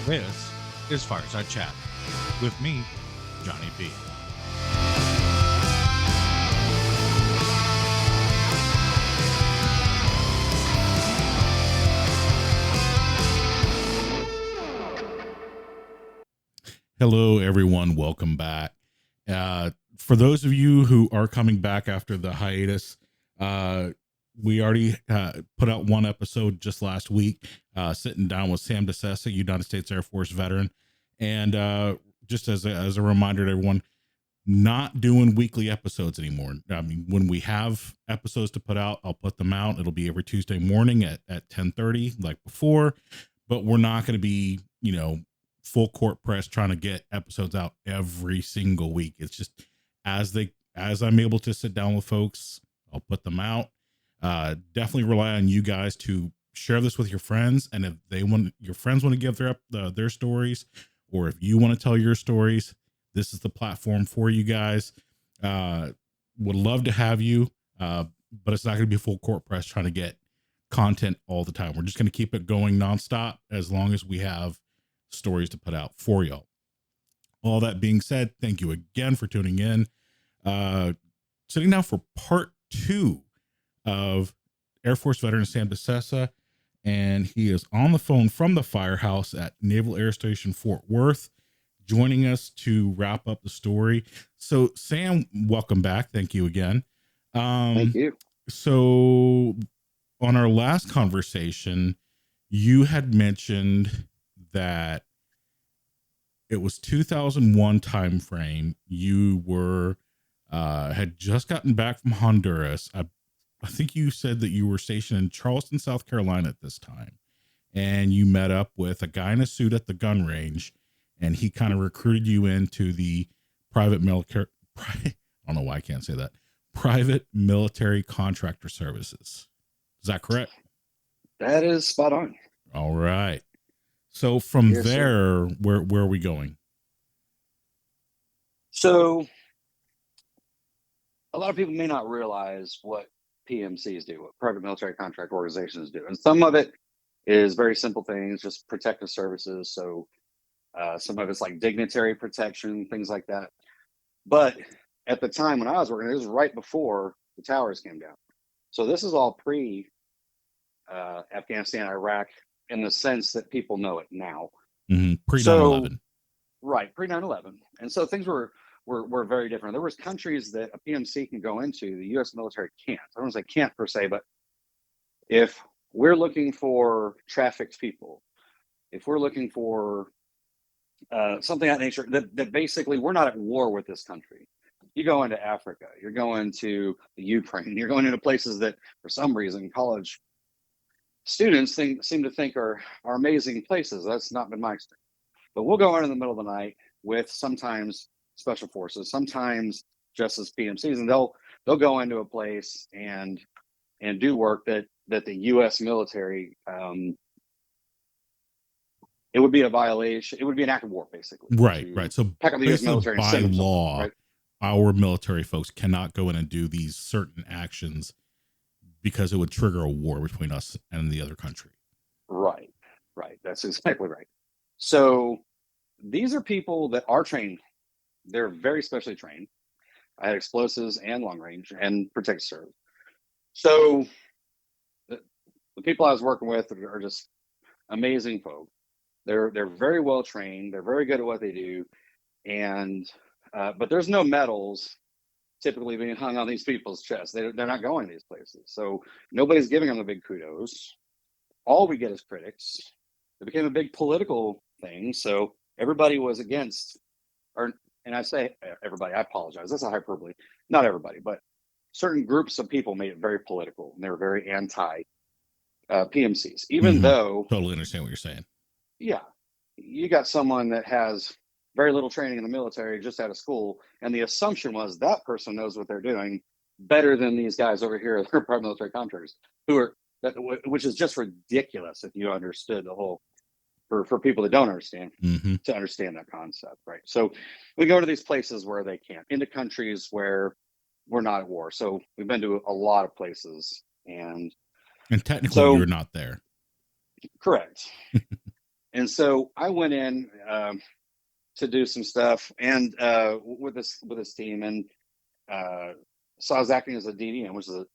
This is Fireside Chat with me, Johnny P. Hello, everyone. Welcome back. For those of you who are coming back after the hiatus, we already put out one episode just last week, sitting down with Sam DeSessa, United States Air Force veteran. And just as a reminder to everyone, not doing weekly episodes anymore. I mean, when we have episodes to put out, I'll put them out. It'll be every Tuesday morning at 10:30 like before, but we're not going to be, full court press trying to get episodes out every single week. It's just as I'm able to sit down with folks, I'll put them out. Definitely rely on you guys to share this with your friends, and if your friends want to give their stories, or if you want to tell your stories, this is the platform for you guys. Would love to have you, but it's not going to be full court press trying to get content all the time. We're just going to keep it going nonstop as long as we have stories to put out for y'all. All that being said, thank you again for tuning in. Sitting down for part 2 of Air Force veteran Sam DeSessa, and he is on the phone from the firehouse at Naval Air Station Fort Worth, joining us to wrap up the story. So Sam, welcome back. Thank you again. Thank you. So on our last conversation, you had mentioned that it was 2001 time frame. You were had just gotten back from Honduras. I think you said that you were stationed in Charleston, South Carolina at this time, and you met up with a guy in a suit at the gun range, and he kind of recruited you into the private military. I don't know why I can't say that. Private military contractor services. Is that correct? That is spot on. All right. So from Yes, there, where are we going? So a lot of people may not realize what PMCs do, what private military contract organizations do. And some of it is very simple things, just protective services. So some of it's like dignitary protection, things like that. But at the time when I was working, it was right before the towers came down. So this is all pre-Afghanistan, Iraq, in the sense that people know it now. Mm-hmm. Pre 9/11. Right, pre 9/11. And so things were very different. There was countries that a PMC can go into, the U.S. military can't. I don't say can't per se, but if we're looking for trafficked people, if we're looking for something of that nature, that basically we're not at war with this country. You go into Africa, you're going to the Ukraine, you're going into places that for some reason college students seem to think are amazing places. That's not been my experience. But we'll go in the middle of the night with sometimes special forces, sometimes just as PMCs, and they'll go into a place and do work that the U.S. military, it would be a violation. It would be an act of war, basically. Right. So pack up the U.S. military by and law, right? Our military folks cannot go in and do these certain actions because it would trigger a war between us and the other country. Right. That's exactly right. So these are people that are trained. They're very specially trained. I had explosives and long range and protective service. So the people I was working with are just amazing folk. They're very well trained. They're very good at what they do. And but there's no medals typically being hung on these people's chests. They're not going to these places. So nobody's giving them the big kudos. All we get is critics. It became a big political thing. So everybody was against, and I say everybody, I apologize. That's a hyperbole. Not everybody, but certain groups of people made it very political, and they were very anti PMCs, even though. Totally understand what you're saying. Yeah. You got someone that has very little training in the military, just out of school, and the assumption was that person knows what they're doing better than these guys over here, they're private military contractors, which is just ridiculous if you understood the whole, for people that don't understand, to understand that concept, right? So we go to these places where they can't, into countries where we're not at war. So we've been to a lot of places, and technically you're not there. Correct. And so I went in to do some stuff and with this team, and so I was acting as a DDM, which is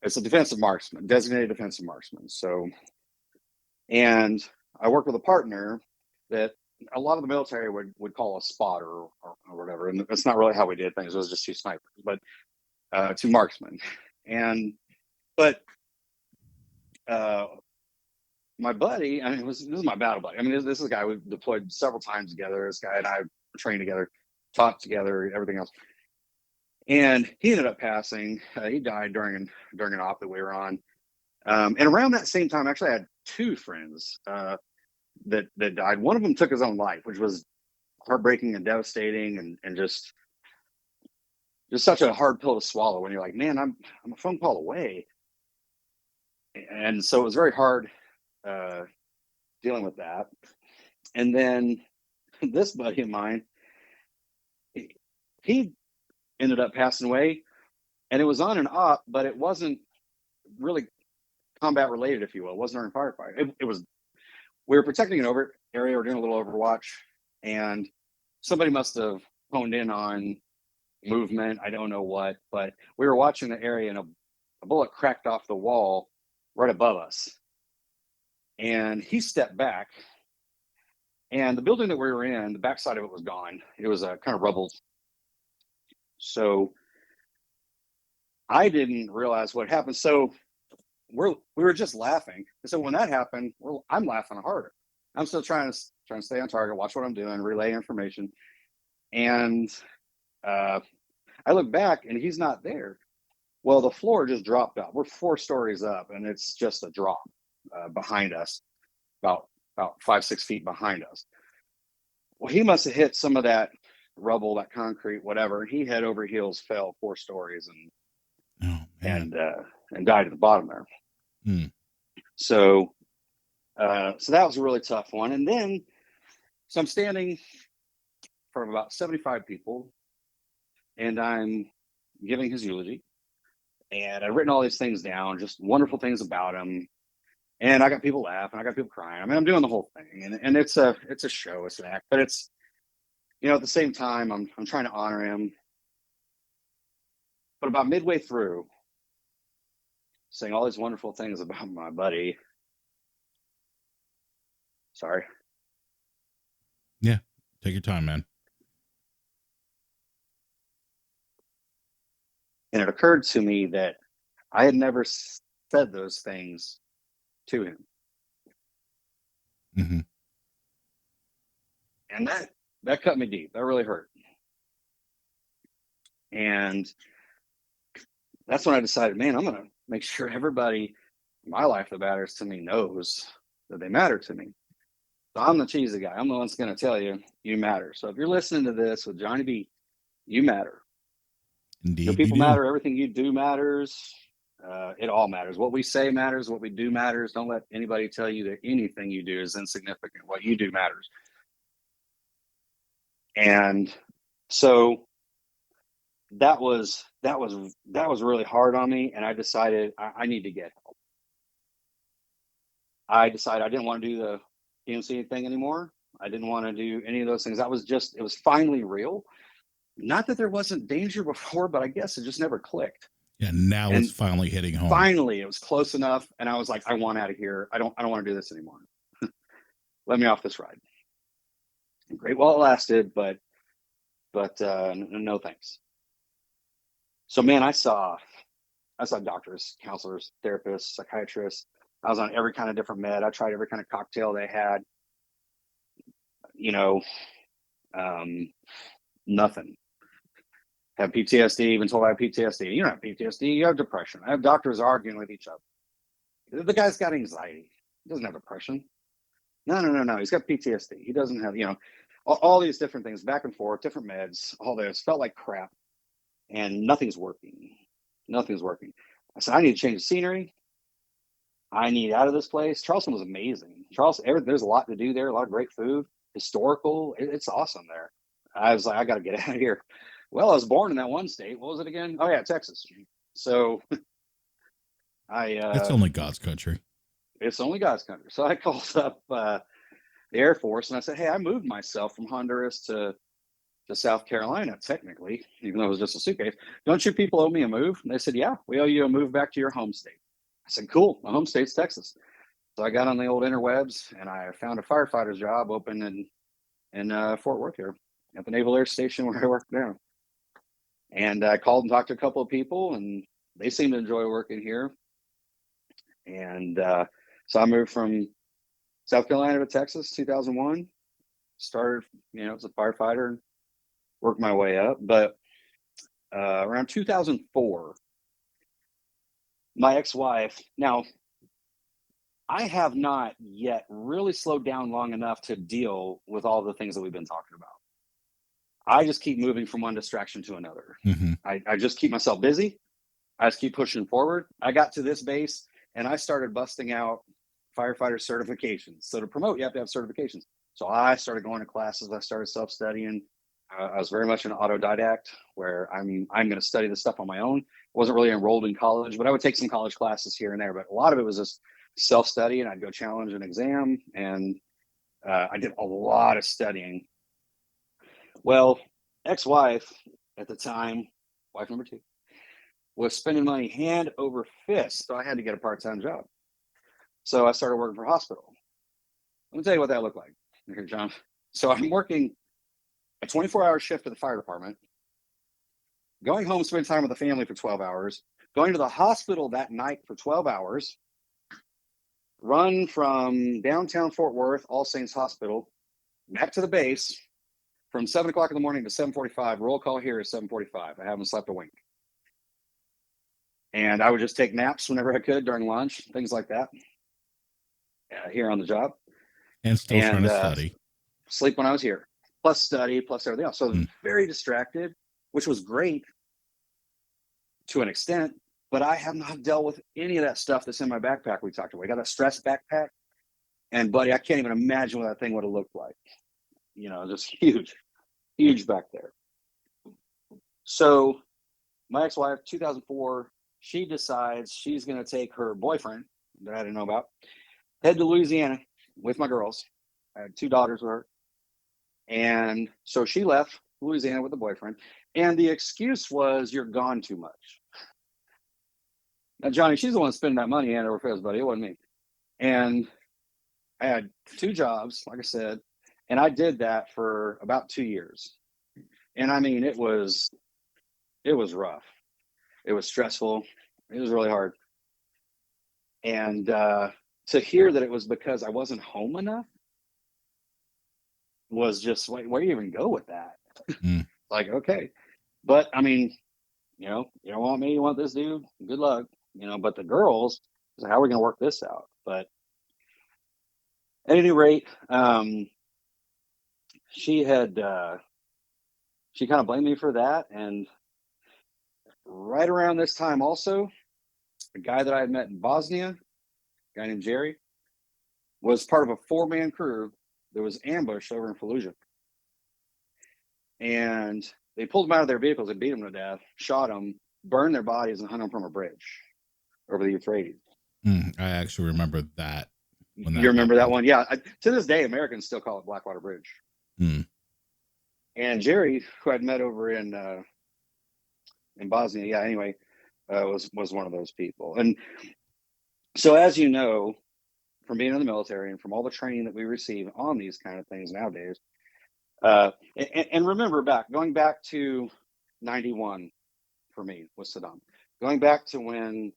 it's a defensive marksman, designated defensive marksman. So, and I worked with a partner that a lot of the military would call a spotter or whatever, and that's not really how we did things. It was just two snipers, but two marksmen, and but my buddy, I mean, this is my battle buddy. I mean, this is a guy we've deployed several times together. This guy and I trained together, taught together, everything else. And he ended up passing. He died during an op that we were on. And around that same time, actually, I had two friends that died. One of them took his own life, which was heartbreaking and devastating, and just such a hard pill to swallow when you're like, man, I'm a phone call away. And so it was very hard dealing with that. And then this buddy of mine, he ended up passing away, and it was on an op, but it wasn't really combat related, if you will. It wasn't during firefight. It was, we were protecting an over area, we were doing a little overwatch, and somebody must have honed in on movement. I don't know what, but we were watching the area, and a bullet cracked off the wall right above us. And he stepped back, and the building that we were in, the backside of it was gone. It was a kind of rubble. So I didn't realize what happened. So we were just laughing. And so when that happened, I'm laughing harder. I'm still trying to stay on target, watch what I'm doing, relay information. And I look back, and he's not there. Well, the floor just dropped out. We're 4 stories up, and it's just a drop behind us, about 5-6 feet behind us. Well, he must have hit some of that rubble, that concrete, whatever. He head over heels fell 4 stories and died at the bottom there. So that was a really tough one. And then, so I'm standing from about 75 people, and I'm giving his eulogy, and I've written all these things down, just wonderful things about him. And I got people laughing, I got people crying. I mean, I'm doing the whole thing, and it's a show, it's an act, but it's, at the same time, I'm trying to honor him. But about midway through, saying all these wonderful things about my buddy. Sorry. Yeah, take your time, man. And it occurred to me that I had never said those things to him. Mm-hmm. And that cut me deep. That really hurt. And that's when I decided, man, I'm going to make sure everybody in my life that matters to me knows that they matter to me. So I'm the cheesy guy. I'm the one that's going to tell you, you matter. So if you're listening to this with Johnny B, you matter. Indeed, people matter. Everything you do matters. It all matters. What we say matters. What we do matters. Don't let anybody tell you that anything you do is insignificant. What you do matters. And so that was really hard on me, and I decided I need to get help. I decided I didn't want to do the PMC thing anymore. I didn't want to do any of those things. It was finally real. Not that there wasn't danger before, but I guess it just never clicked. Yeah, now it's finally hitting home. Finally, it was close enough, and I was like, I want out of here. I don't want to do this anymore. Let me off this ride. Great while it lasted, but no thanks. So, man, I saw doctors, counselors, therapists, psychiatrists. I was on every kind of different med. I tried every kind of cocktail they had. Nothing. Have PTSD, even told I have PTSD. You don't have PTSD, you have depression. I have doctors arguing with each other. The guy's got anxiety. He doesn't have depression. No. He's got PTSD. He doesn't have, all these different things, back and forth, different meds, all this. Felt like crap. And nothing's working. I said, I need to change the scenery. I need out of this place. Charleston was amazing. There's a lot to do there, a lot of great food, historical. It's awesome there. I was like, I got to get out of here. Well, I was born in that one state. What was it again? Oh, yeah, Texas. So it's only God's country. It's only God's country. So I called up the Air Force and I said, hey, I moved myself from Honduras to South Carolina, technically, even though it was just a suitcase. Don't you people owe me a move? And they said, yeah, we owe you a move back to your home state. I said, cool. My home state's Texas. So I got on the old interwebs and I found a firefighter's job open in Fort Worth here at the Naval Air Station where I work now. And I called and talked to a couple of people, and they seem to enjoy working here. And so I moved from South Carolina to Texas, 2001. Started, as a firefighter and worked my way up. But around 2004, my ex-wife, now I have not yet really slowed down long enough to deal with all the things that we've been talking about. I just keep moving from one distraction to another. Mm-hmm. I just keep myself busy. I just keep pushing forward. I got to this base and I started busting out firefighter certifications. So to promote, you have to have certifications. So I started going to classes. I started self-studying. I was very much an autodidact where I'm going to study this stuff on my own. Wasn't really enrolled in college, but I would take some college classes here and there. But a lot of it was just self-study, and I'd go challenge an exam. And I did a lot of studying. Well, ex-wife at the time, wife number 2, was spending money hand over fist. So I had to get a part-time job. So I started working for a hospital. Let me tell you what that looked like here, John. So I'm working a 24-hour shift at the fire department, going home, spending time with the family for 12 hours, going to the hospital that night for 12 hours, run from downtown Fort Worth, All Saints Hospital, back to the base from 7 o'clock in the morning to 7:45. Roll call here is 7:45. I haven't slept a wink. And I would just take naps whenever I could during lunch, things like that, here on the job. And still trying to study. Sleep when I was here, plus study, plus everything else. So I was very distracted, which was great to an extent, but I have not dealt with any of that stuff that's in my backpack we talked about. I got a stress backpack, and buddy, I can't even imagine what that thing would have looked like. Just huge back there. So my ex-wife, 2004, she decides she's going to take her boyfriend that I didn't know about, head to Louisiana with my girls. I had 2 daughters with her. And so she left Louisiana with a boyfriend. And the excuse was, you're gone too much. Now, Johnny, she's the one spending that money hand over fist, buddy. It wasn't me. And I had 2 jobs, like I said, and I did that for about 2 years. And I mean, it was rough. It was stressful. It was really hard. And to hear that it was because I wasn't home enough was just, where do you even go with that? Like, okay. But I mean, you don't want me, you want this dude, good luck. But the girls, how are we going to work this out? But at any rate, she kind of blamed me for that. And right around this time also, a guy that I had met in Bosnia, a guy named Jerry, was part of a 4-man crew that was ambushed over in Fallujah. And they pulled them out of their vehicles and beat them to death, shot them, burned their bodies, and hung them from a bridge over the Euphrates. I actually remember that. You remember that one? Yeah. To this day, Americans still call it Blackwater Bridge. And Jerry, who I'd met over in Bosnia, anyway, was one of those people. And so, as you know, from being in the military and from all the training that we receive on these kind of things nowadays, and remember going back to 91 for me with Saddam, going back to when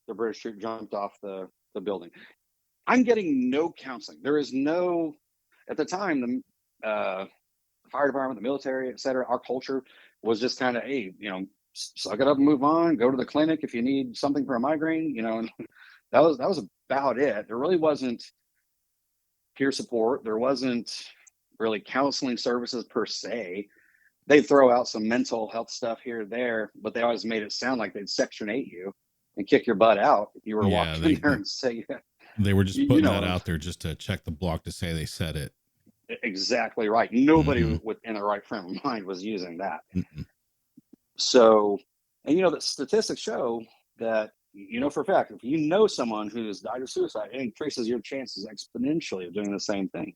the British troop jumped off the building, I'm getting no counseling. There is no, at the time, the fire department, the military, et cetera, our culture was just kind of, hey, suck it up and move on, go to the clinic if you need something for a migraine, and that was about it. There really wasn't peer support. There wasn't really counseling services per se. They'd throw out some mental health stuff here or there, but they always made it sound like they'd Section 8 you and kick your butt out if you were walking in there and say, they were just putting that out there just to check the block to say they said it. Exactly right. Nobody in their right frame of mind was using that. So, and the statistics show that you know for a fact, if you know someone who's died of suicide, it increases your chances exponentially of doing the same thing.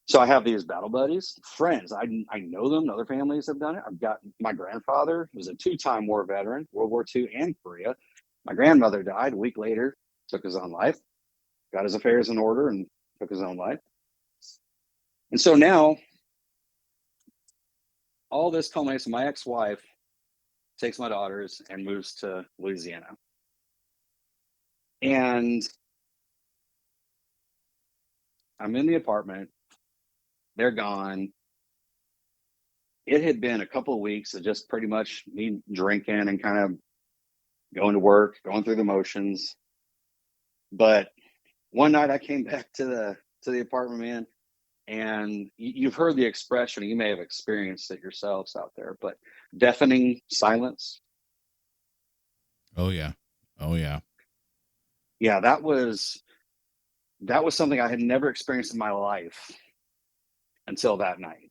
So I have these battle buddies, friends. I know them. Other families have done it. I've got my grandfather, who was a 2-time war veteran, World War II and Korea. My grandmother died a week later, took his own life, got his affairs in order, and took his own life. And so now, all this culminates. My ex-wife takes my daughters and moves to Louisiana. And I'm in the apartment. They're gone. It had been a couple of weeks of just pretty much me drinking and kind of going to work, going through the motions. But one night I came back to the apartment, man, and you've heard the expression, you may have experienced it yourselves out there, but deafening silence. Oh yeah. Oh yeah. Yeah, that was something I had never experienced in my life until that night.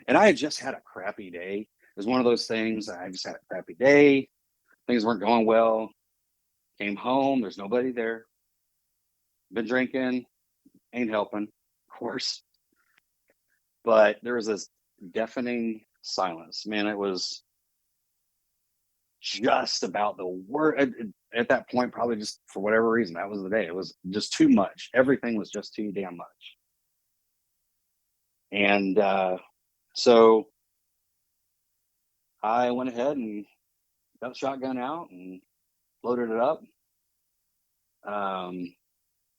And I had just had a crappy day. It was one of those things. I just had a crappy day. Things weren't going well. Came home. There's nobody there. Been drinking. Ain't helping, of course. But there was this deafening silence. Man, it was just about the word. At that point, probably just for whatever reason, that was the day. It was just too much. Everything was just too damn much. And so I went ahead and got the shotgun out and loaded it up.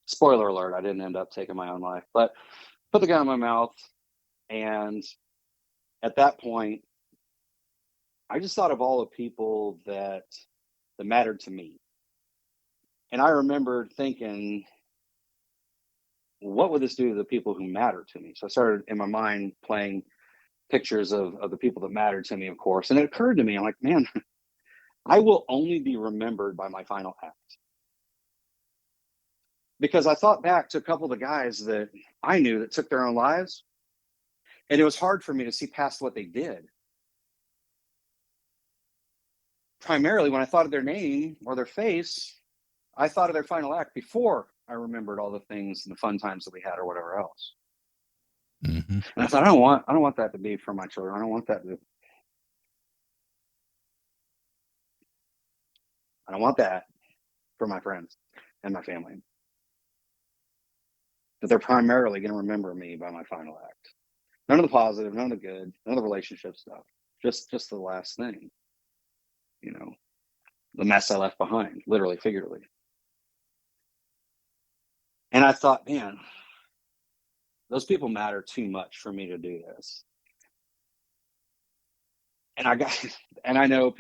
Spoiler alert, I didn't end up taking my own life, but put the gun in my mouth. And at that point, I just thought of all the people that mattered to me. And I remembered thinking, what would this do to the people who matter to me? So I started in my mind playing pictures of the people that mattered to me, of course. And it occurred to me, I'm like, man, I will only be remembered by my final act. Because I thought back to a couple of the guys that I knew that took their own lives. And it was hard for me to see past what they did. Primarily, when I thought of their name or their face, I thought of their final act before I remembered all the things and the fun times that we had or whatever else. Mm-hmm. And I thought, I don't want that to be for my children. I don't want that for my friends and my family. That they're primarily going to remember me by my final act. None of the positive, none of the good, none of the relationship stuff. Just the last thing. You know, the mess I left behind, literally, figuratively. And I thought, man, those people matter too much for me to do this. And I know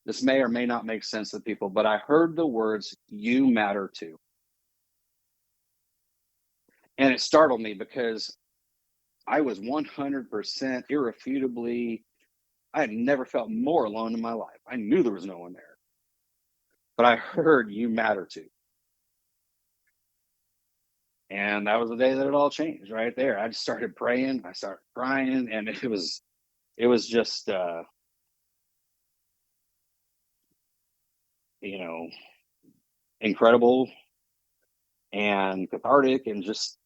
this may or may not make sense to people, but I heard the words, "You matter too." And it startled me because I was 100% irrefutably, I had never felt more alone in my life. I knew there was no one there. But I heard, "You matter too." And that was the day that it all changed right there. I just started praying, I started crying, and it was just incredible and cathartic, and just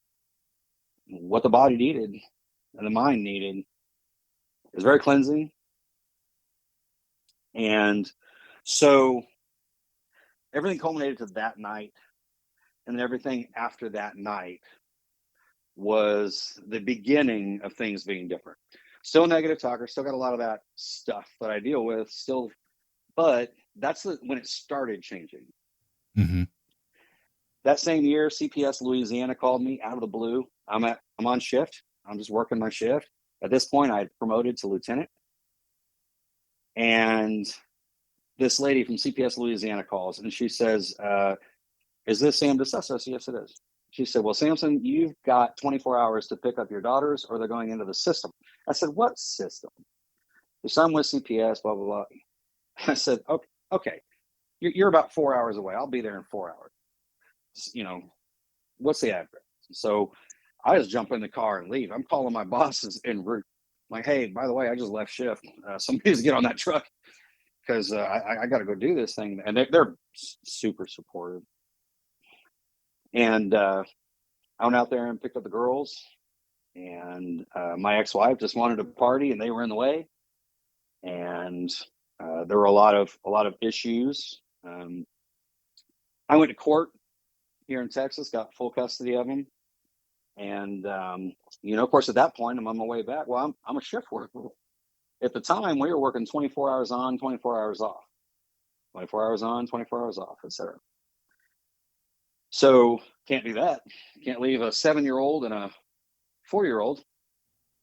what the body needed and the mind needed. It was very cleansing. And so everything culminated to that night, and everything after that night was the beginning of things being different. Still a negative talker, still got a lot of that stuff that I deal with still, but that's when it started changing. Mm-hmm. That same year, CPS Louisiana called me out of the blue. I'm on shift. I'm just working my shift. At this point, I had promoted to lieutenant. And this lady from CPS Louisiana calls, and she says, "Is this Sam DeSessa?" I said, "Yes, it is." She said, "Well, Samson, you've got 24 hours to pick up your daughters, or they're going into the system." I said, "What system?" She said, "I'm with CPS, blah, blah, blah." I said, "Okay. You're about 4 hours away. I'll be there in 4 hours. What's the address?" So I just jump in the car and leave. I'm calling my bosses en route. Like, "Hey, by the way, I just left shift. Somebody's get on that truck." because I got to go do this thing. And they're super supportive. And I went out there and picked up the girls. And my ex-wife just wanted to party, and they were in the way. And there were a lot of issues. I went to court here in Texas, got full custody of them. And, of course, at that point, I'm on my way back. Well, I'm a shift worker. At the time, we were working 24 hours on, 24 hours off, 24 hours on, 24 hours off, etc. So can't do that. Can't leave a 7-year-old and a 4-year-old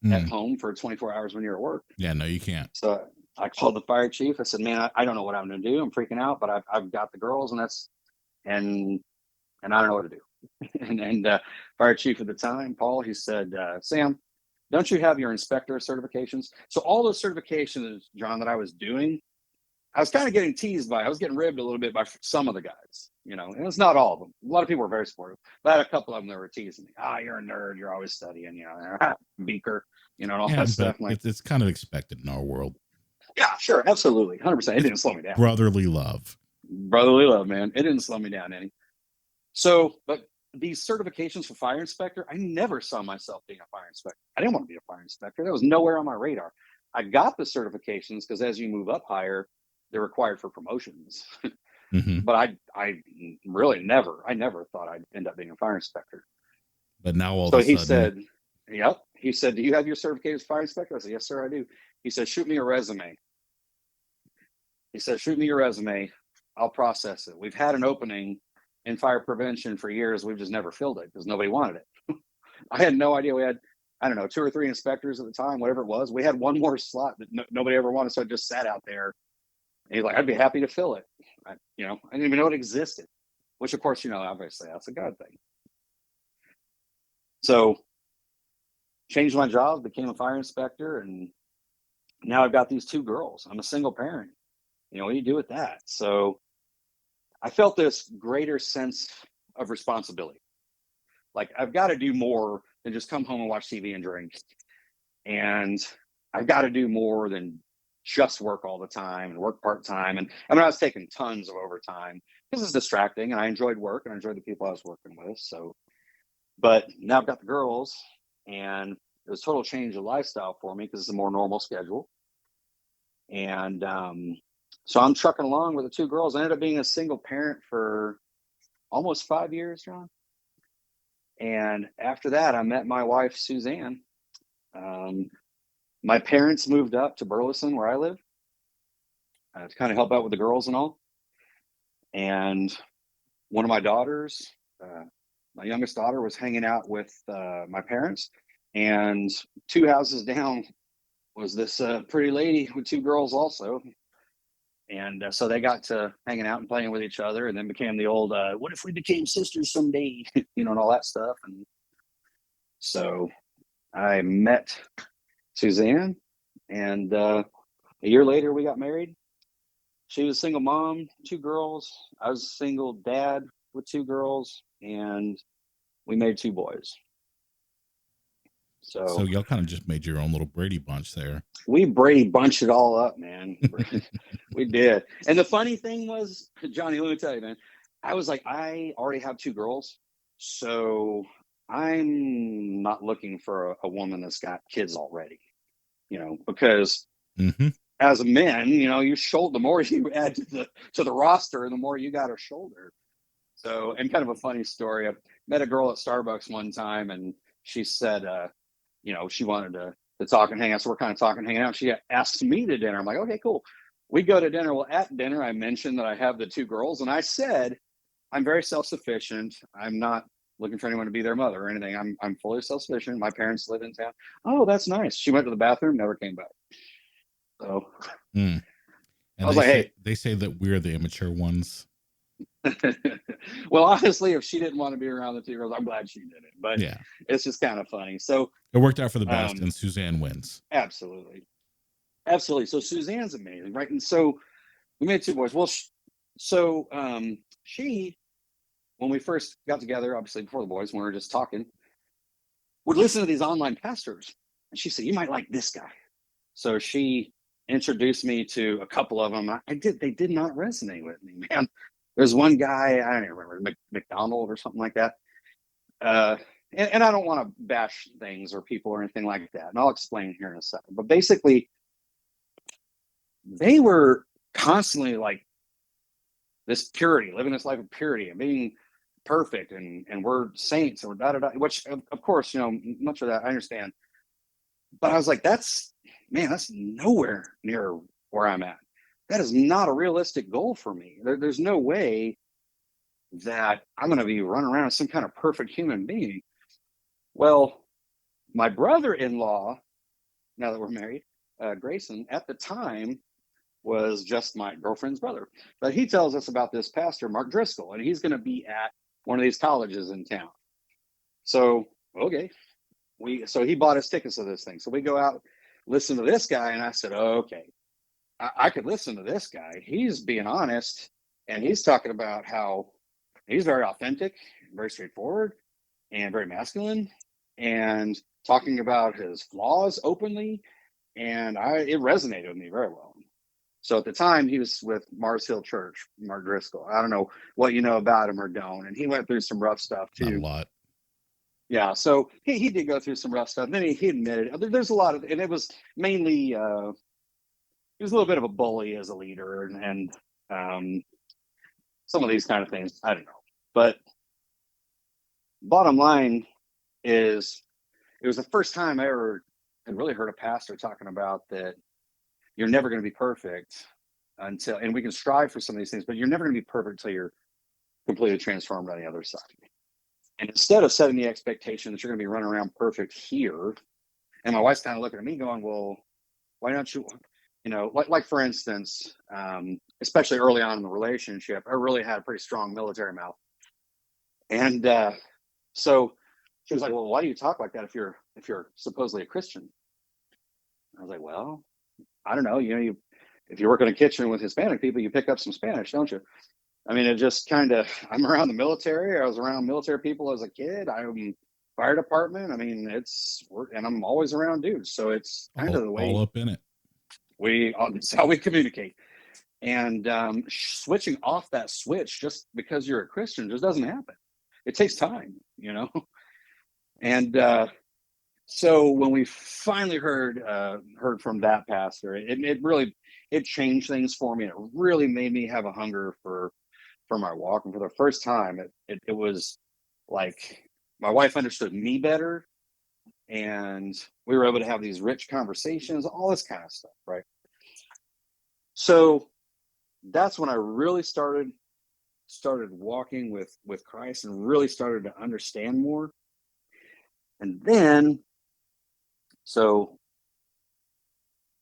at home for 24 hours when you're at work. Yeah, no, you can't. So I called the fire chief. I said, man, I don't know what I'm going to do. I'm freaking out, but I've got the girls, and I don't know what to do. and fire chief at the time, Paul, he said, Sam, don't you have your inspector certifications? So all those certifications, John, that I was doing, I was kind of getting teased by. I was getting ribbed a little bit by some of the guys, and it's not all of them. A lot of people were very supportive, but I had a couple of them that were teasing me. You're a nerd. You're always studying, beaker, and all that stuff. Like, it's kind of expected in our world. Yeah, sure. Absolutely. 100%. It didn't slow me down. Brotherly love, man. It didn't slow me down any. So, but these certifications for fire inspector, I never saw myself being a fire inspector. I didn't want to be a fire inspector. That was nowhere on my radar. I got the certifications because as you move up higher, they're required for promotions. But I really never thought I'd end up being a fire inspector. But now all so of a he sudden... said, yep. He said, do you have your certification as fire inspector? I said, yes, sir, I do. He said, shoot me a resume. He said, shoot me your resume. I'll process it. We've had an opening in fire prevention for years. We've just never filled it because nobody wanted it. I had no idea. We had, 2 or 3 inspectors at the time, whatever it was. We had one more slot that nobody ever wanted. So I just sat out there. And he's like, I'd be happy to fill it. I didn't even know it existed, which of course, obviously that's a God thing. So changed my job, became a fire inspector. And now I've got these 2 girls. I'm a single parent. What do you do with that? So I felt this greater sense of responsibility. Like I've got to do more than just come home and watch TV and drink. And I've got to do more than just work all the time and work part-time. And I was taking tons of overtime because it's distracting, and I enjoyed work and I enjoyed the people I was working with. So, but now I've got the girls, and it was a total change of lifestyle for me because it's a more normal schedule. And, so I'm trucking along with the 2 girls. I ended up being a single parent for almost 5 years, John. And after that, I met my wife, Suzanne. My parents moved up to Burleson, where I live, to kind of help out with the girls and all. And one of my daughters, my youngest daughter, was hanging out with my parents. And 2 houses down was this pretty lady with 2 girls also. And so they got to hanging out and playing with each other, and then became the old, what if we became sisters someday, and all that stuff. And so I met Suzanne, and a year later we got married. She was a single mom, 2 girls. I was a single dad with 2 girls, and we made 2 boys. So y'all kind of just made your own little Brady Bunch there. We Brady bunched it all up, man. We did. And the funny thing was, Johnny, let me tell you, man, I was like, I already have 2 girls, so I'm not looking for a woman that's got kids already, because as a man, you shoulder, the more you add to the roster, the more you got to shoulder. So, and kind of a funny story, I met a girl at Starbucks one time, and she said, she wanted to talk and hang out. So we're kind of talking, hanging out. She asked me to dinner. I'm like, okay, cool. We go to dinner. Well, at dinner, I mentioned that I have the 2 girls, and I said, I'm very self-sufficient. I'm not looking for anyone to be their mother or anything. I'm fully self-sufficient. My parents live in town. Oh, that's nice. She went to the bathroom, never came back. So and I was like, hey, they say that we're the immature ones. Well, honestly, if she didn't want to be around the 2 girls, I'm glad she did it. But yeah, it's just kind of funny. So it worked out for the best, and Suzanne wins. Absolutely. So Suzanne's amazing, right? And so we made 2 boys. Well, she, when we first got together, obviously before the boys, when we were just talking, would listen to these online pastors. And she said, you might like this guy. So she introduced me to a couple of them. They did not resonate with me, man. There's one guy, I don't even remember, McDonald or something like that. Uh, and I don't want to bash things or people or anything like that. And I'll explain here in a second. But basically, they were constantly like this purity, living this life of purity and being perfect, and we're saints and we're da da da. Which of course, much of that I understand. But I was like, that's nowhere near where I'm at. That is not a realistic goal for me. There's no way that I'm going to be running around as some kind of perfect human being. Well, my brother-in-law, now that we're married, Grayson, at the time was just my girlfriend's brother. But he tells us about this pastor, Mark Driscoll, and he's going to be at one of these colleges in town. So, okay. So he bought us tickets to this thing. So we go out, listen to this guy, and I said, oh, okay, I could listen to this guy. He's being honest, and he's talking about how he's very authentic, very straightforward, and very masculine, and talking about his flaws openly. And it resonated with me very well. So at the time, he was with Mars Hill Church, Mark Driscoll. I don't know what you know about him or don't. And he went through some rough stuff too. Not a lot. Yeah, so he did go through some rough stuff. And then he admitted there's a lot of, and it was mainly he was a little bit of a bully as a leader, and some of these kind of things. I don't know, but bottom line is, it was the first time I ever had really heard a pastor talking about that you're never going to be perfect until, and we can strive for some of these things, but you're never going to be perfect until you're completely transformed on the other side. And instead of setting the expectation that you're going to be running around perfect here, and my wife's kind of looking at me going, well, why don't you, like for instance, especially early on in the relationship, I really had a pretty strong military mouth. And so she was like, well, why do you talk like that if you're supposedly a Christian? I was like, well, I don't know. If you work in a kitchen with Hispanic people, you pick up some Spanish, don't you? I mean, it just kind of, I'm around the military. I was around military people as a kid. I'm fire department. I mean, and I'm always around dudes. So it's kind of the way all up in it. It's how we communicate. And switching off that switch just because you're a Christian just doesn't happen. It takes time, And so when we finally heard from that pastor, it really changed things for me. It really made me have a hunger for my walk. And for the first time, it was like my wife understood me better, and we were able to have these rich conversations, all this kind of stuff, right? So that's when I really started walking with Christ and really started to understand more. And then, so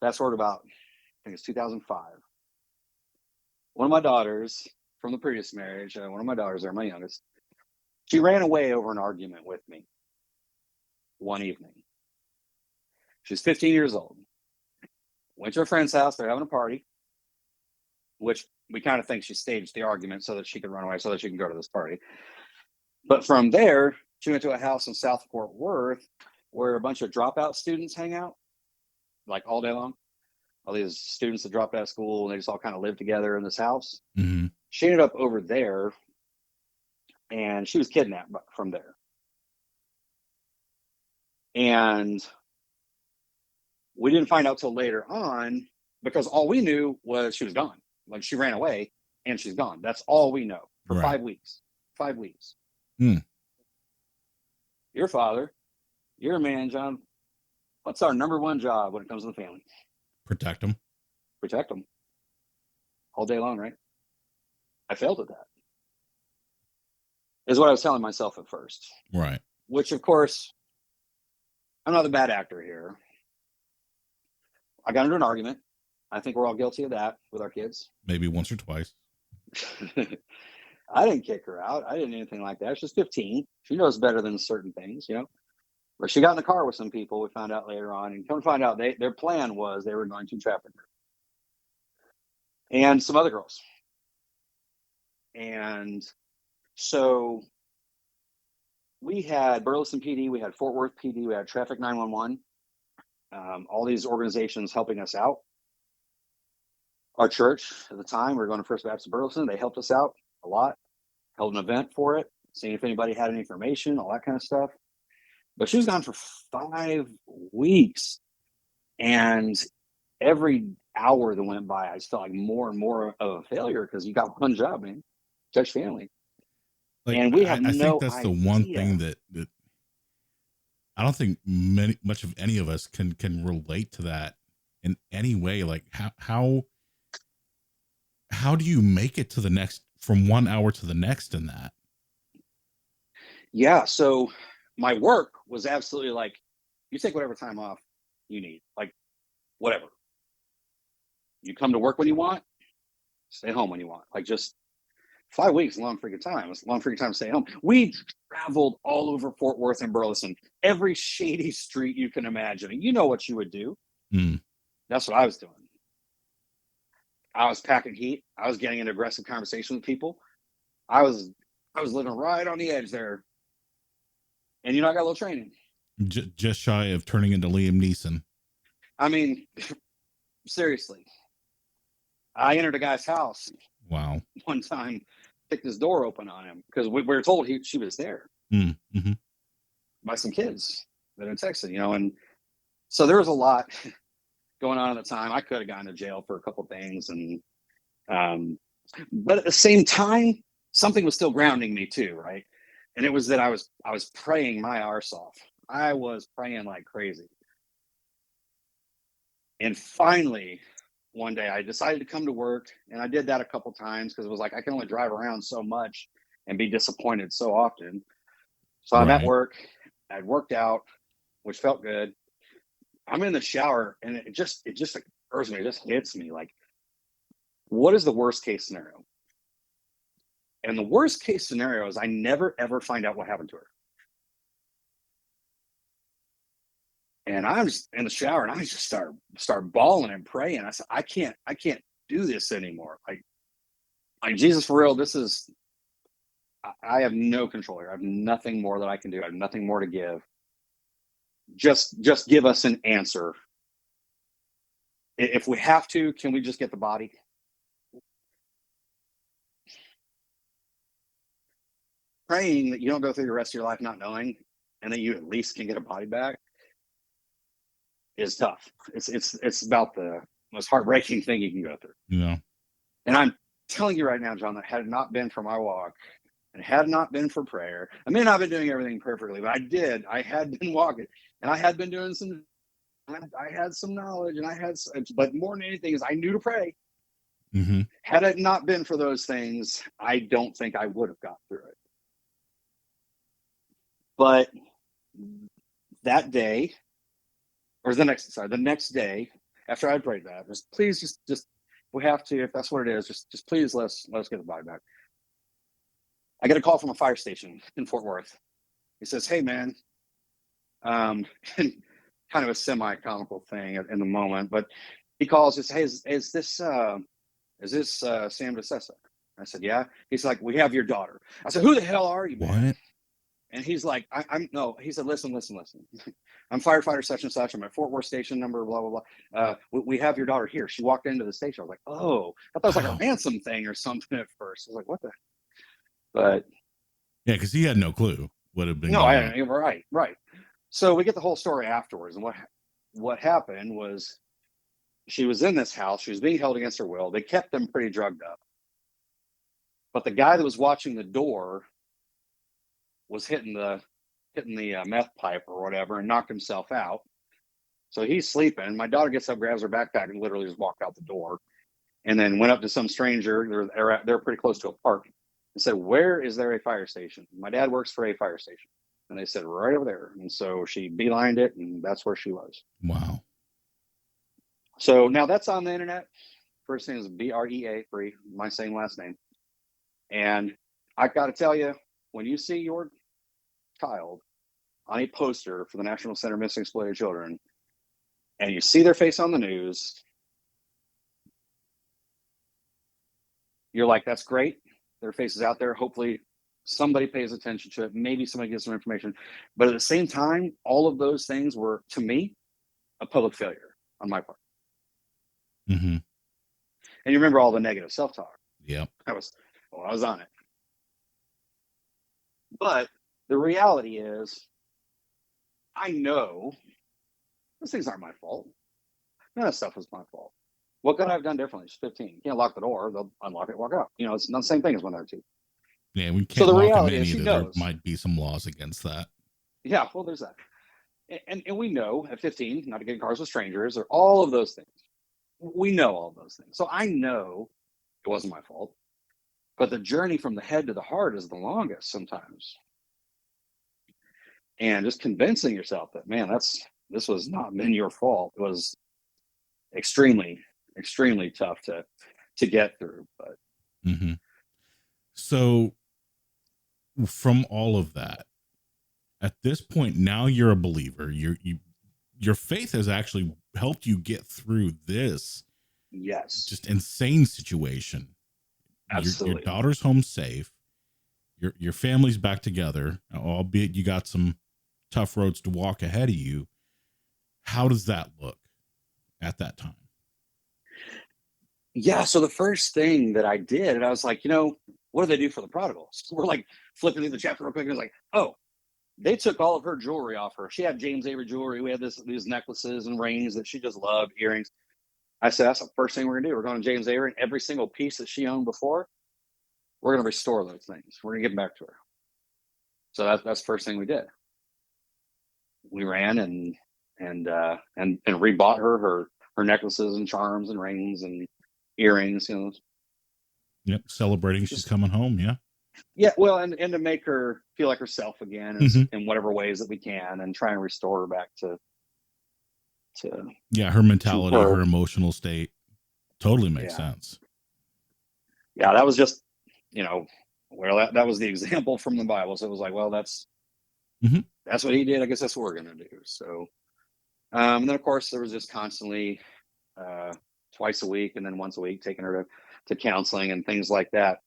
that's sort of about, I think it's 2005. One of my daughters from the previous marriage, one of my daughters there, my youngest, she ran away over an argument with me one evening. She's 15 years old. Went to a friend's house. They're having a party, which we kind of think she staged the argument so that she could run away, so that she can go to this party. But from there, she went to a house in South Fort Worth where a bunch of dropout students hang out, like all day long. All these students that dropped out of school, and they just all kind of live together in this house. Mm-hmm. She ended up over there, and she was kidnapped from there. And we didn't find out till later on, because all we knew was she was gone. Like, she ran away and she's gone. That's all we know for 5 weeks. 5 weeks. Your father, you're a man, John. What's our number one job when it comes to the family? Protect them. Protect them. All day long, right? I failed at that. Is what I was telling myself at first. Right. Which, of course, I'm not the bad actor here. I got into an argument. I think we're all guilty of that with our kids. Maybe once or twice. I didn't kick her out. I didn't do anything like that. She's 15. She knows better than certain things, But she got in the car with some people, we found out later on. And come to find out, their plan was they were going to traffic her. And some other girls. And so we had Burleson PD, we had Fort Worth PD, we had Traffic 911, all these organizations helping us out. Our church at the time, we were going to First Baptist Burleson. They helped us out a lot, held an event for it, seeing if anybody had any information, all that kind of stuff. But she was gone for 5 weeks. And every hour that went by, I just felt like more and more of a failure because you got one job, man, touch family. Like And we have I think no that's the one idea. thing that I don't think much of any of us can relate to that in any way. Like how do you make it to the next from 1 hour to the next in that? Yeah. So my work was absolutely like, you take whatever time off you need, like whatever. You come to work when you want, stay home when you want. Like just 5 weeks, a long freaking time. It's a long freaking time to stay home. We traveled all over Fort Worth and Burleson, every shady street you can imagine. And you know what you would do. Mm. That's what I was doing. I was packing heat. I was getting into aggressive conversation with people. I was living right on the edge there. And I got a little training. Just shy of turning into Liam Neeson. I mean, seriously. I entered a guy's house. Wow. One time, kicked his door open on him because we were told she was there by some kids that had texted, and so there was a lot going on at the time. I could have gone to jail for a couple of things, and but at the same time, something was still grounding me too, right? And it was that I was praying my arse off. I was praying like crazy, and finally, one day I decided to come to work, and I did that a couple times because it was like I can only drive around so much and be disappointed so often. So I'm at work. I'd worked out, which felt good. I'm in the shower, and it just occurs to me, it just hits me like, what is the worst case scenario? And the worst case scenario is I never ever find out what happened to her. And I'm just in the shower, and I just start bawling and praying. I said, I can't do this anymore. Like Jesus, for real, this is, I have no control here. I have nothing more that I can do. I have nothing more to give. Just give us an answer. If we have to, can we just get the body? Praying that you don't go through the rest of your life not knowing, and that you at least can get a body back, is tough. It's about the most heartbreaking thing you can go through. Yeah. And I'm telling you right now, John, that had it not been for my walk, and had not been for prayer, I may not have been doing everything perfectly, but I had been walking, and I had been doing some, I had some knowledge, and but more than anything is I knew to pray. Had it not been for those things, I don't think I would have got through it. But that day, or the next day after I prayed that, please just we have to, if that's what it is, just please let's get the body back. I get a call from a fire station in Fort Worth. He says, "Hey man," and kind of a semi-comical thing in the moment, but he calls and says, "Hey, is this Sam DeSessa?" I said, "Yeah." He's like, "We have your daughter." I said, "Who the hell are you, man?" What? And he's like, I'm no. He said, "Listen. I'm firefighter such and such. I'm at Fort Worth station number blah blah blah. We have your daughter here. She walked into the station." I was like, "Oh, I thought it was like a ransom thing or something at first." I was like, "What the?" But yeah, because he had no clue what had been no, going on. right. So we get the whole story afterwards, and what happened was she was in this house. She was being held against her will. They kept them pretty drugged up, but the guy that was watching the door was hitting the meth pipe or whatever and knocked himself out. So he's sleeping. My daughter gets up, grabs her backpack, and literally just walked out the door, and then went up to some stranger. They're pretty close to a park, and said, "Where is there a fire station?" My dad works for a fire station, and they said, "Right over there." And so she beelined it, and that's where she was. Wow. So now that's on the internet. First name is Brea, Bree, my same last name. And I got to tell you, when you see your child on a poster for the National Center of Missing Exploited Children, and you see their face on the news, you're like, that's great. Their face is out there. Hopefully somebody pays attention to it. Maybe somebody gets some information. But at the same time, all of those things were, to me, a public failure on my part. And you remember all the negative self-talk. Yep. I was on it. But the reality is, I know those things aren't my fault. None of that stuff was my fault. What could I have done differently? She's 15. You can't lock the door. They'll unlock it, walk out. It's not the same thing as when they're two. Yeah, we So can't the lock them reality in is, she either. There knows. might be some laws against that. Yeah, well, there's that. And we know at 15 not to get in cars with strangers or all of those things. We know all of those things. So I know it wasn't my fault. But the journey from the head to the heart is the longest sometimes. And just convincing yourself that, man, this was not been your fault. It was extremely, extremely tough to get through. But Mm-hmm. So from all of that, at this point, now you're a believer. Your faith has actually helped you get through this yes, just insane situation. Your absolutely. daughter's home safe. Your family's back together, albeit you got some tough roads to walk ahead of you. How does that look at that time? Yeah. So the first thing that I did, and I was like, what do they do for the prodigals? We're like flipping through the chapter real quick. And it was like, oh, they took all of her jewelry off her. She had James Avery jewelry. We had these necklaces and rings that she just loved, earrings. I said, that's the first thing we're gonna do. We're going to James Avery, and every single piece that she owned before, we're gonna restore those things. We're gonna give them back to her. So that's the first thing we did. We ran and rebought her necklaces and charms and rings and earrings. Yep, celebrating she's Just coming home. Yeah. yeah. Well, and to make her feel like herself again, Mm-hmm. in whatever ways that we can, and try and restore her back to Yeah, her mentality, her. her emotional state totally makes Yeah. sense. Yeah. That was just well, that was the example from the Bible. So it was like, well, that's Mm-hmm. what he did. I guess that's what we're gonna do. So and then of course there was just constantly twice a week and then once a week taking her to counseling and things like that.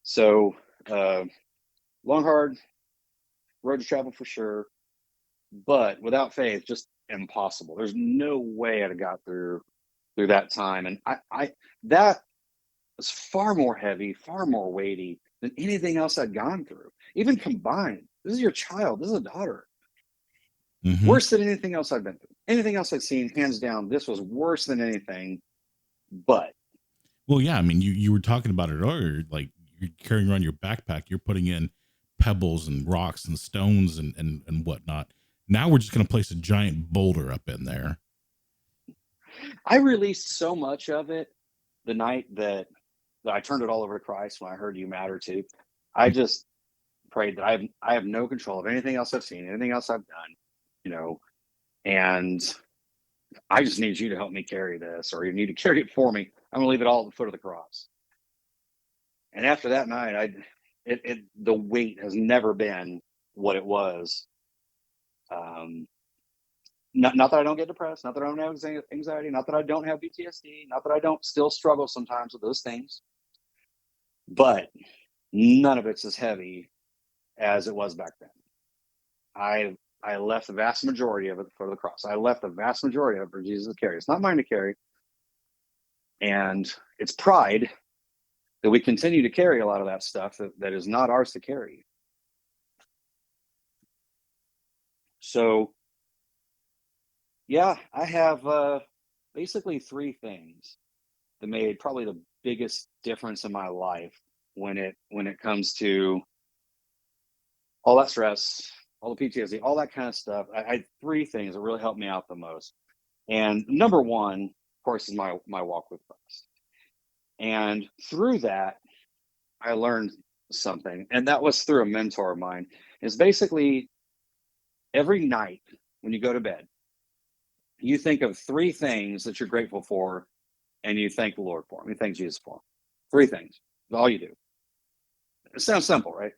So long, hard road to travel for sure, but without faith, just impossible. There's no way I'd have got through that time. And I that was far more heavy, far more weighty than anything else I'd gone through, even combined. This is your child. This is a daughter. Mm-hmm. Worse than anything else I've been through. Anything else I'd seen, hands down, this was worse than anything. But Well, yeah, I mean, you were talking about it earlier, like you're carrying around your backpack, you're putting in pebbles and rocks and stones and whatnot. Now we're just going to place a giant boulder up in there. I released so much of it the night that I turned it all over to Christ when I heard you matter too. I just prayed that I have no control of anything else I've seen, anything else I've done, and I just need you to help me carry this, or you need to carry it for me. I'm gonna leave it all at the foot of the cross. And after that night, the weight has never been what it was. Not that I don't get depressed, not that I don't have anxiety, not that I don't have PTSD, not that I don't still struggle sometimes with those things, but none of it's as heavy as it was back then. I left the vast majority of it for the cross. I left the vast majority of it for Jesus to carry. It's not mine to carry. And it's pride that we continue to carry a lot of that stuff that is not ours to carry. So, yeah, I have basically three things that made probably the biggest difference in my life when it comes to all that stress, all the PTSD, all that kind of stuff. I had three things that really helped me out the most. And number one, of course, is my walk with Christ. And through that, I learned something, and that was through a mentor of mine. Is basically every night when you go to bed, you think of three things that you're grateful for, and you thank the Lord for them. You thank Jesus for them. Three things. That's all you do. It sounds simple, right?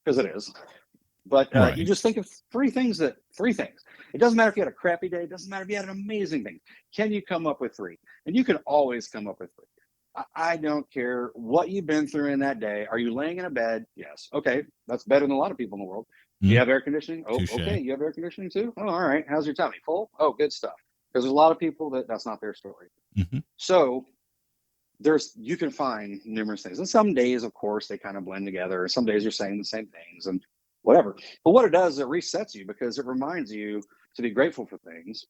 Because it is. But Right. you just think of three things. It doesn't matter if you had a crappy day. It doesn't matter if you had an amazing thing. Can you come up with three? And you can always come up with three. I don't care what you've been through in that day. Are you laying in a bed? Yes. Okay. That's better than a lot of people in the world. Do you have air conditioning? Oh, Touché. okay. You have air conditioning too? Oh, all right. How's your tummy? Full? Oh, good stuff. Because there's a lot of people that's not their story. Mm-hmm. So you can find numerous things. And some days, of course, they kind of blend together. Some days you're saying the same things and whatever. But what it does, it resets you because it reminds you to be grateful for things.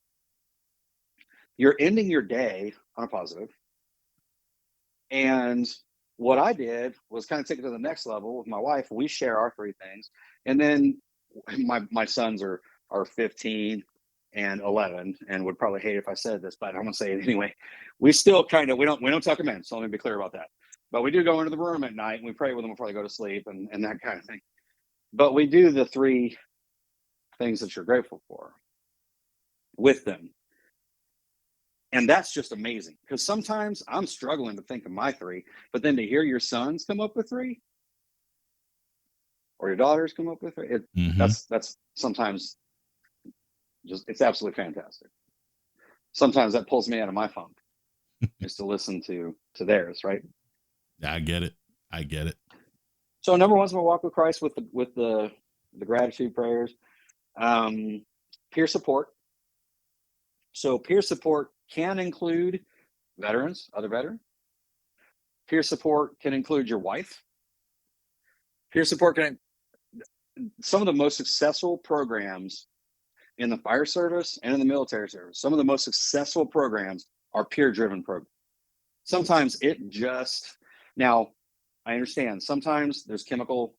You're ending your day on a positive. And what I did was kind of take it to the next level with my wife. We share our three things. And then my sons are 15 and 11 and would probably hate if I said this, but I'm gonna say it anyway. We still kind of we don't tuck them in, so let me be clear about that. But we do go into the room at night and we pray with them before they go to sleep and that kind of thing. But we do the three things that you're grateful for with them. And that's just amazing because sometimes I'm struggling to think of my three, but then to hear your sons come up with three or your daughters come up with three, that's sometimes just, it's absolutely fantastic. Sometimes that pulls me out of my funk is to listen to theirs, right? I get it. So number one's my walk with Christ with the gratitude prayers. Peer support. So peer support can include veterans, other veterans. Peer support can include your wife. Peer support can, some of the most successful programs in the fire service and in the military service, some of the most successful programs are peer-driven programs. Sometimes now I understand, sometimes there's chemical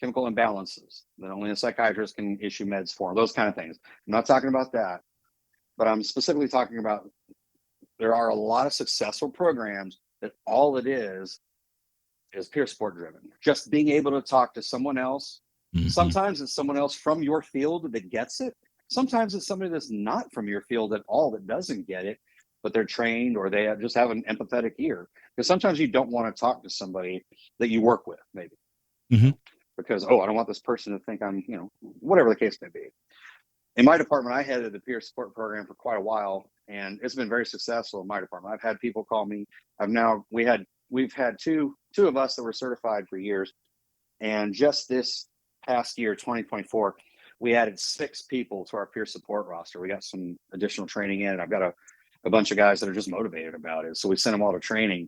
imbalances that only a psychiatrist can issue meds for, those kind of things. I'm not talking about that, but I'm specifically talking about there are a lot of successful programs that all it is peer support driven. Just being able to talk to someone else. Mm-hmm. Sometimes it's someone else from your field that gets it. Sometimes it's somebody that's not from your field at all that doesn't get it, but they're trained or they just have an empathetic ear. Because sometimes you don't want to talk to somebody that you work with, maybe. Mm-hmm. Because, I don't want this person to think I'm, whatever the case may be. In my department, I headed the peer support program for quite a while, and it's been very successful in my department. I've had people call me. We've had two of us that were certified for years, and just this past year, 2024, we added 6 people to our peer support roster. We got some additional training in, and I've got a bunch of guys that are just motivated about it. So we sent them all to training,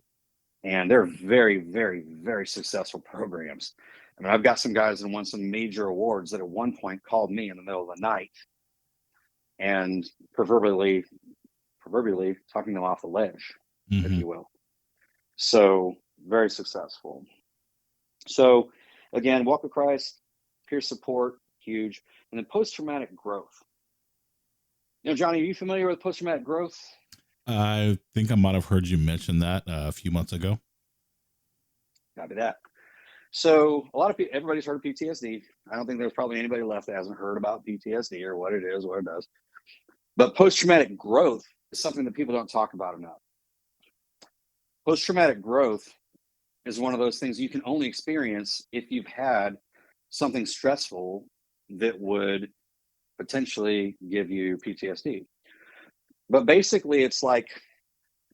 and they're very, very, very successful programs. I mean, I've got some guys that won some major awards that at one point called me in the middle of the night and proverbially talking them off the ledge, mm-hmm. if you will. So very successful. So again, walk with Christ, peer support, huge. And then post-traumatic growth. Johnny, are you familiar with post-traumatic growth? I think I might have heard you mention that a few months ago. Copy that. So a lot of people, everybody's heard of PTSD. I don't think there's probably anybody left that hasn't heard about PTSD or what it is, what it does. But post-traumatic growth is something that people don't talk about enough. Post-traumatic growth is one of those things you can only experience if you've had something stressful that would potentially give you PTSD. But basically, it's like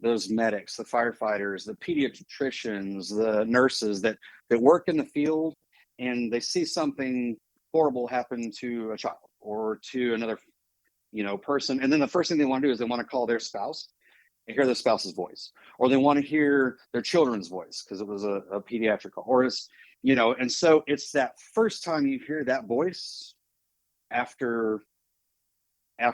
those medics, the firefighters, the pediatricians, the nurses that work in the field, and they see something horrible happen to a child or to another person, and then the first thing they want to do is they want to call their spouse and hear their spouse's voice, or they want to hear their children's voice because it was a pediatric call, or it's and so it's that first time you hear that voice after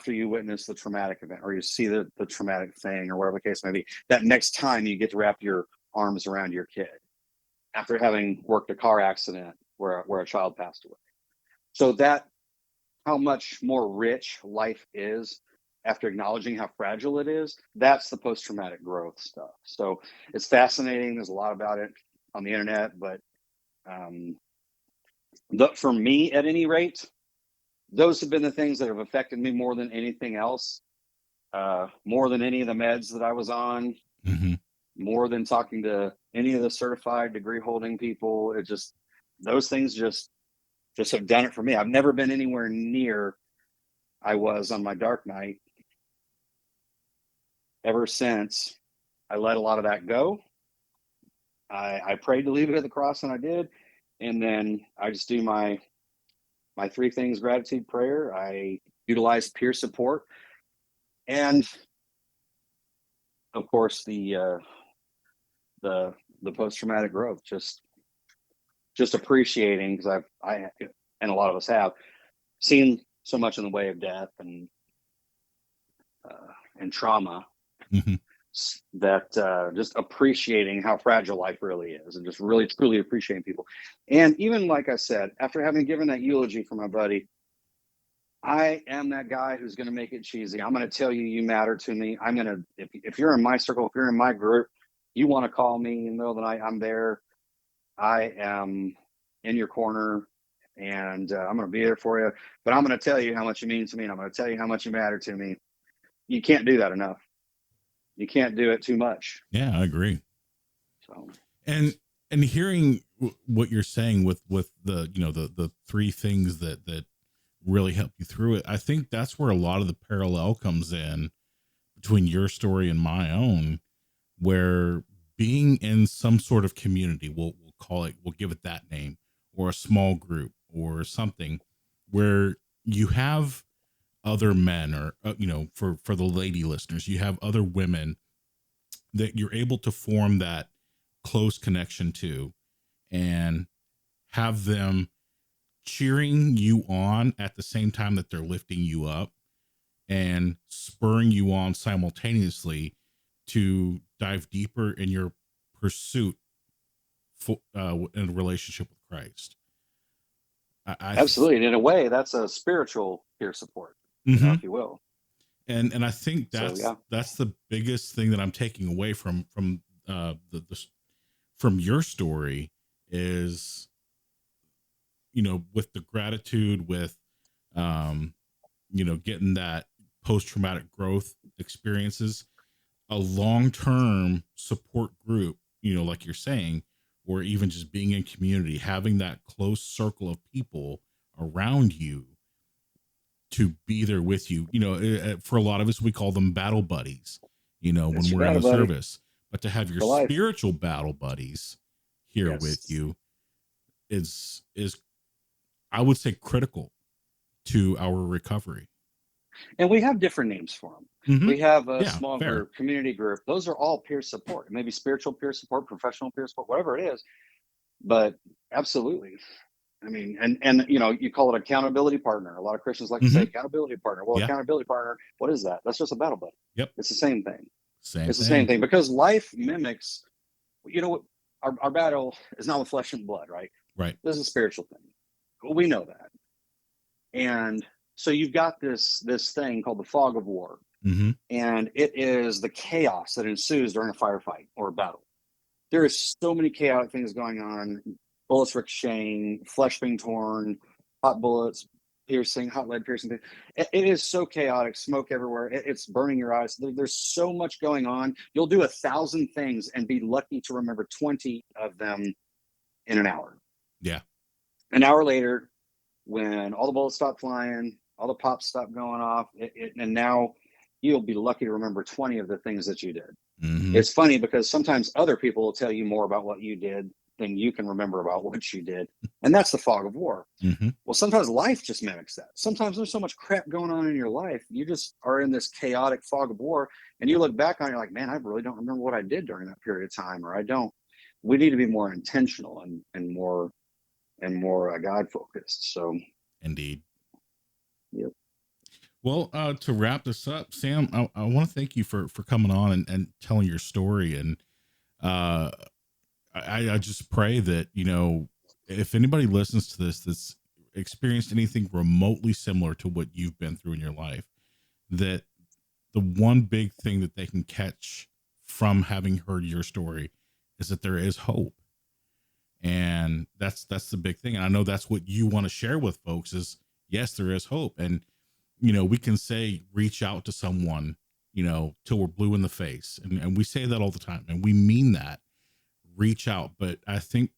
you witness the traumatic event or you see the traumatic thing or whatever the case may be, that next time you get to wrap your arms around your kid after having worked a car accident where a child passed away. So that how much more rich life is after acknowledging how fragile it is, that's the post-traumatic growth stuff. So it's fascinating. There's a lot about it on the internet, but for me, at any rate, those have been the things that have affected me more than anything else, more than any of the meds that I was on, mm-hmm. more than talking to any of the certified degree holding people. Those things just have done it for me. I've never been anywhere near I was on my dark night. Ever since I let a lot of that go, I prayed to leave it at the cross, and I did. And then I just do my 3 things gratitude prayer. I utilize peer support. And of course, the post-traumatic growth, just appreciating, because I and a lot of us have seen so much in the way of death and trauma, Hmm. that just appreciating how fragile life really is, and just really truly appreciating people. And even like I said, after having given that eulogy for my buddy, I am that guy who's going to make it cheesy. I'm going to tell you, you matter to me. I'm going to, if you're in my circle, if you're in my group, you want to call me in the middle of the night, I'm there. I am in your corner, and I'm going to be there for you. But I'm going to tell you how much you mean to me, and I'm going to tell you how much you matter to me. You can't do that enough. You can't do it too much. Yeah, I agree. So, And hearing what you're saying with the, the three things that really help you through it, I think that's where a lot of the parallel comes in between your story and my own, where being in some sort of community, we'll call it, we'll give it that name, or a small group or something, where you have other men, or for the lady listeners, you have other women that you're able to form that close connection to, and have them cheering you on at the same time that they're lifting you up and spurring you on simultaneously to dive deeper in your pursuit for, in a relationship with Christ. absolutely. And in a way, that's a spiritual peer support, Mhm. if you will. And I think So, yeah. that's the biggest thing that I'm taking away from the from your story is, with the gratitude, with um getting that post traumatic growth experiences, a long term support group, like you're saying, or even just being in community, having that close circle of people around you to be there with you. For a lot of us, we call them battle buddies, It's when your we're in battle the buddy service. But to have your for life. spiritual battle buddies here with Yes. you is I would say critical to our recovery. And we have different names for them. Hmm. We have a Yeah, small fair. group, community group. Those are all peer support, maybe spiritual peer support, professional peer support, whatever it is. But absolutely. I mean, and you call it accountability partner. A lot of Christians like to say Hmm. accountability partner. Well, Yeah. accountability partner, what is that? That's just a battle buddy. Yep. It's the same thing. Same It's the same thing. thing, because life mimics, what our battle is not with flesh and blood, right? Right. This is a spiritual thing. Well, we know that. And so you've got this thing called the fog of war, Hmm. and it is the chaos that ensues during a firefight or a battle. There is so many chaotic things going on: bullets ricocheting, flesh being torn, hot bullets piercing, hot lead piercing. It is so chaotic, smoke everywhere. It's burning your eyes. There's so much going on. You'll do 1,000 things and be lucky to remember 20 of them in an hour. Yeah. An hour later, when all the bullets stop flying, all the pops stop going off, and now you'll be lucky to remember 20 of the things that you did. Hmm. It's funny because sometimes other people will tell you more about what you did than you can remember about what you did. And that's the fog of war. Hmm. Well, sometimes life just mimics that. Sometimes there's so much crap going on in your life. You just are in this chaotic fog of war, and you look back on it, you're like, man, I really don't remember what I did during that period of time, or I don't. We need to be more intentional and more God focused. So, Indeed. yep. Well, to wrap this up, Sam, I want to thank you for coming on and telling your story. And uh, I just pray that, if anybody listens to this that's experienced anything remotely similar to what you've been through in your life, that the one big thing that they can catch from having heard your story is that there is hope. And that's the big thing. And I know that's what you want to share with folks is, yes, there is hope. And we can say reach out to someone, till we're blue in the face. And we say that all the time. And we mean that. Reach out. But I think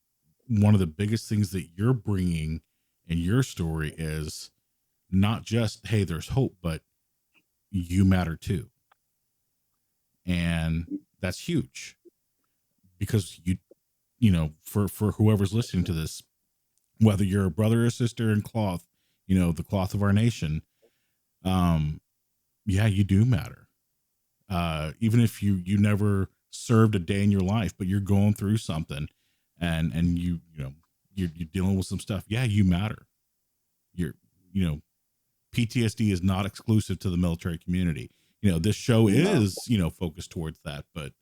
one of the biggest things that you're bringing in your story is not just, hey, there's hope, but you matter too. And that's huge because for whoever's listening to this, whether you're a brother or sister in cloth, the cloth of our nation, um, yeah, you do matter. Even if you never served a day in your life, but you're going through something, and you know you're dealing with some stuff. Yeah, you matter. You're you know PTSD is not exclusive to the military community. This show No, is focused towards that, but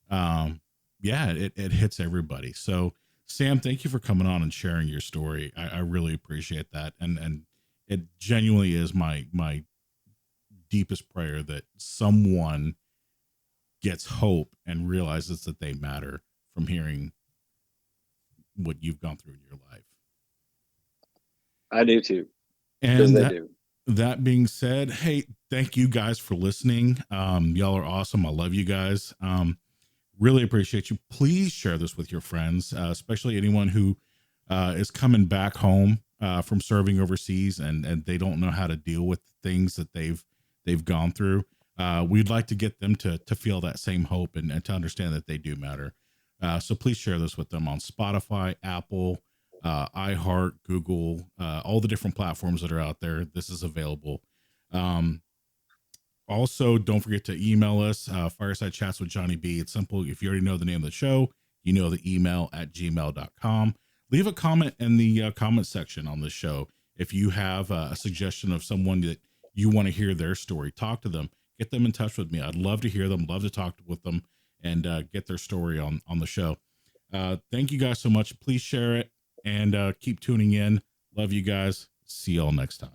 yeah, it hits everybody. So Sam, thank you for coming on and sharing your story. I really appreciate that, and it genuinely is my deepest prayer that someone gets hope and realizes that they matter from hearing what you've gone through in your life. I do too, because And they that do. that being said, hey, thank you guys for listening. Y'all are awesome. I love you guys. Really appreciate you. Please share this with your friends, especially anyone who is coming back home from serving overseas, and they don't know how to deal with things that they've gone through. We'd like to get them to feel that same hope, and to understand that they do matter. So please share this with them on Spotify, Apple, iHeart, Google, all the different platforms that are out there. This is available. Um, Also, don't forget to email us, Fireside Chats with Johnny B. It's simple. If you already know the name of the show, you know the email at gmail.com. Leave a comment in the comment section on this show. If you have a suggestion of someone that you want to hear their story, talk to them, get them in touch with me. I'd love to hear them, love to talk with them, and get their story on the show. Thank you guys so much. Please share it, and keep tuning in. Love you guys. See y'all next time.